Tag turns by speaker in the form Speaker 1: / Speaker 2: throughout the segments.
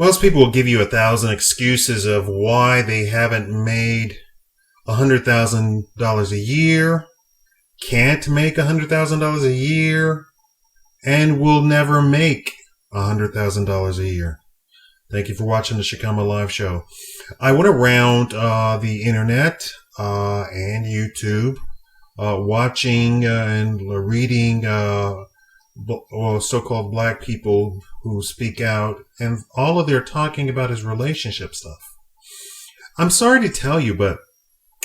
Speaker 1: Most people will give you 1,000 excuses of why they haven't made $100,000 a year, can't make $100,000 a year, and will never make $100,000 a year. Thank you for watching the Shakaama Live Show. I went around the internet and YouTube watching and reading so-called black people who speak out, and all of their talking about is relationship stuff. I'm sorry to tell you, but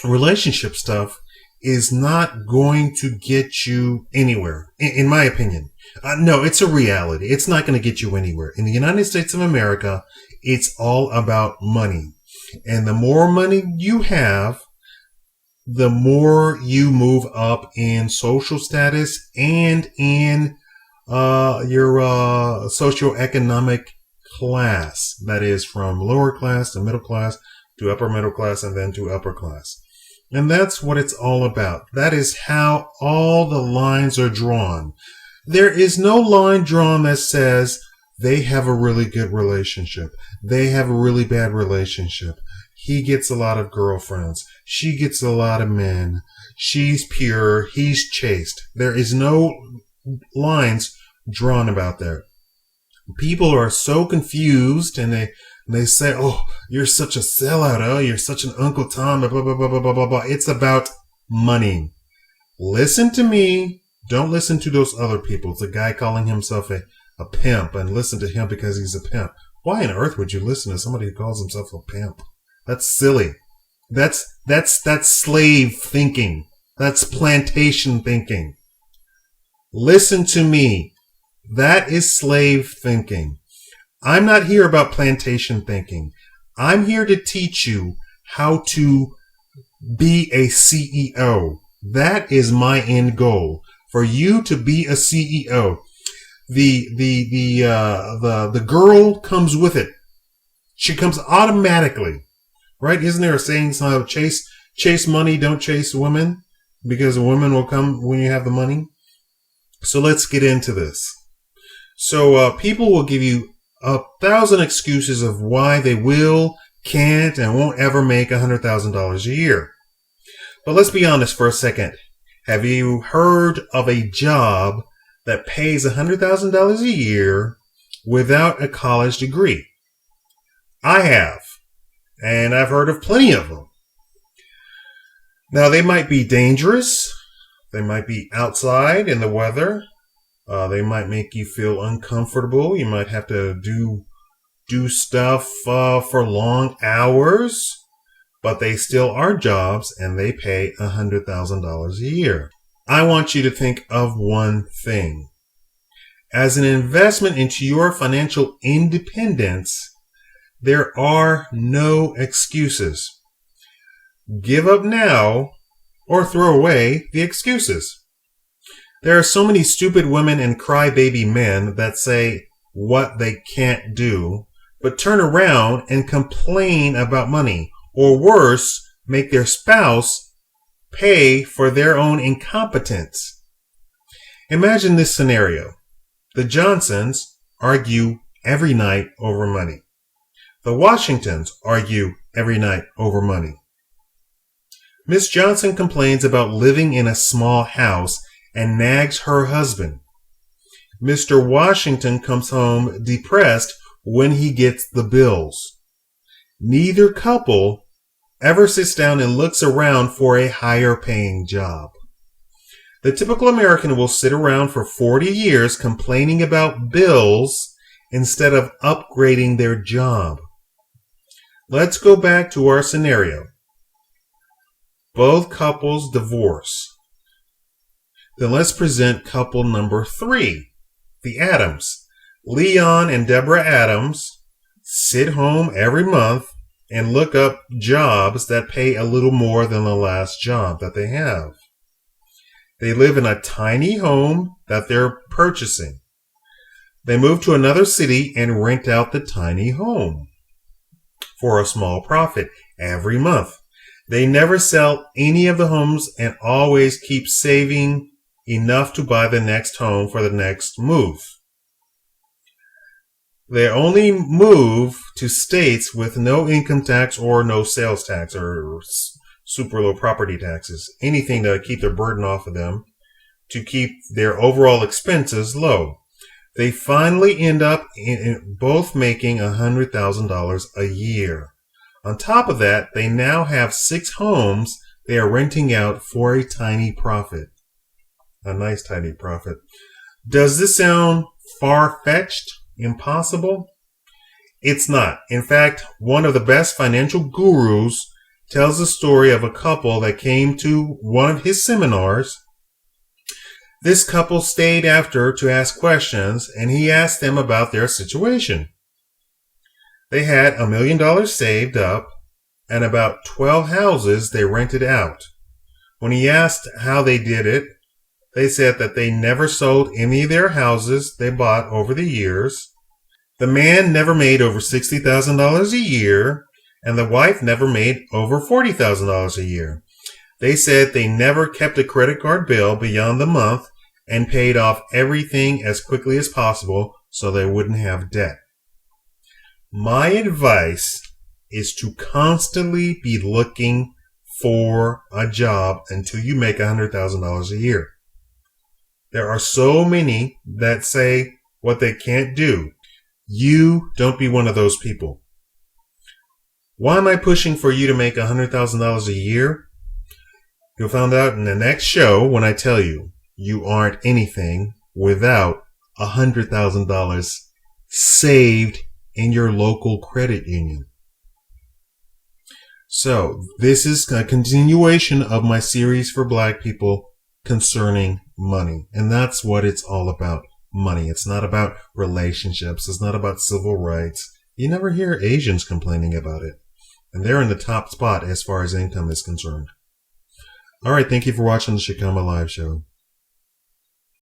Speaker 1: relationship stuff is not going to get you anywhere, in my opinion. No, it's a reality. It's not going to get you anywhere. In the United States of America, it's all about money. And the more money you have, the more you move up in social status and in your socioeconomic class. That is, from lower class to middle class to upper middle class and then to upper class. And that's what it's all about. That is how all the lines are drawn. There is no line drawn that says they have a really good relationship. They have a really bad relationship. He gets a lot of girlfriends. She gets a lot of men. She's pure. He's chaste. There is no lines drawn about there. People are so confused, and they say, "Oh, you're such a sellout. Oh, you're such an Uncle Tom." Blah, blah, blah, blah, blah, blah, blah. It's about money. Listen to me. Don't listen to those other people. It's a guy calling himself a pimp, and listen to him because he's a pimp. Why on earth would you listen to somebody who calls himself a pimp? That's silly. That's slave thinking. That's plantation thinking. Listen to me. That is slave thinking. I'm not here about plantation thinking. I'm here to teach you how to be a CEO. That is my end goal. For you to be a CEO. The girl comes with it. She comes automatically. Right? Isn't there a saying, chase money, don't chase women? Because women will come when you have the money. So let's get into this. So people will give you 1,000 excuses of why they will, can't, and won't ever make $100,000 a year. But let's be honest for a second. Have you heard of a job that pays $100,000 a year without a college degree? I have. And I've heard of plenty of them. Now, they might be dangerous. They might be outside in the weather. They might make you feel uncomfortable. You might have to do stuff for long hours. But they still are jobs, and they pay $100,000 a year. I want you to think of one thing. As an investment into your financial independence, there are no excuses. Give up now or throw away the excuses. There are so many stupid women and crybaby men that say what they can't do, but turn around and complain about money, or worse, make their spouse pay for their own incompetence. Imagine this scenario. The Johnsons argue every night over money. The Washingtons argue every night over money. Miss Johnson complains about living in a small house and nags her husband. Mr. Washington comes home depressed when he gets the bills. Neither couple ever sits down and looks around for a higher paying job. The typical American will sit around for 40 years complaining about bills instead of upgrading their job. Let's go back to our scenario. Both couples divorce. Then let's present couple number 3, the Adams. Leon and Deborah Adams sit home every month and look up jobs that pay a little more than the last job that they have. They live in a tiny home that they're purchasing. They move to another city and rent out the tiny home for a small profit every month. They never sell any of the homes and always keep saving enough to buy the next home for the next move. They only move to states with no income tax or no sales tax or super low property taxes. Anything to keep their burden off of them, to keep their overall expenses low. They finally end up both making $100,000 a year. On top of that, they now have 6 homes they are renting out for a tiny profit. A nice tiny profit. Does this sound far-fetched? Impossible? It's not. In fact, one of the best financial gurus tells the story of a couple that came to one of his seminars. This couple stayed after to ask questions, and he asked them about their situation. They had $1 million saved up and about 12 houses they rented out. When he asked how they did it, they said that they never sold any of their houses they bought over the years. The man never made over $60,000 a year, and the wife never made over $40,000 a year. They said they never kept a credit card bill beyond the month and paid off everything as quickly as possible so they wouldn't have debt. My advice is to constantly be looking for a job until you make $100,000 a year. There are so many that say what they can't do. You don't be one of those people. Why am I pushing for you to make $100,000 a year? You'll find out in the next show when I tell you you aren't anything without $100,000 saved in your local credit union. So, this is a continuation of my series for Black people concerning money. And that's what it's all about. Money. It's not about relationships. It's not about civil rights. You never hear Asians complaining about it. And they're in the top spot as far as income is concerned. All right. Thank you for watching the Shakaama Live Show.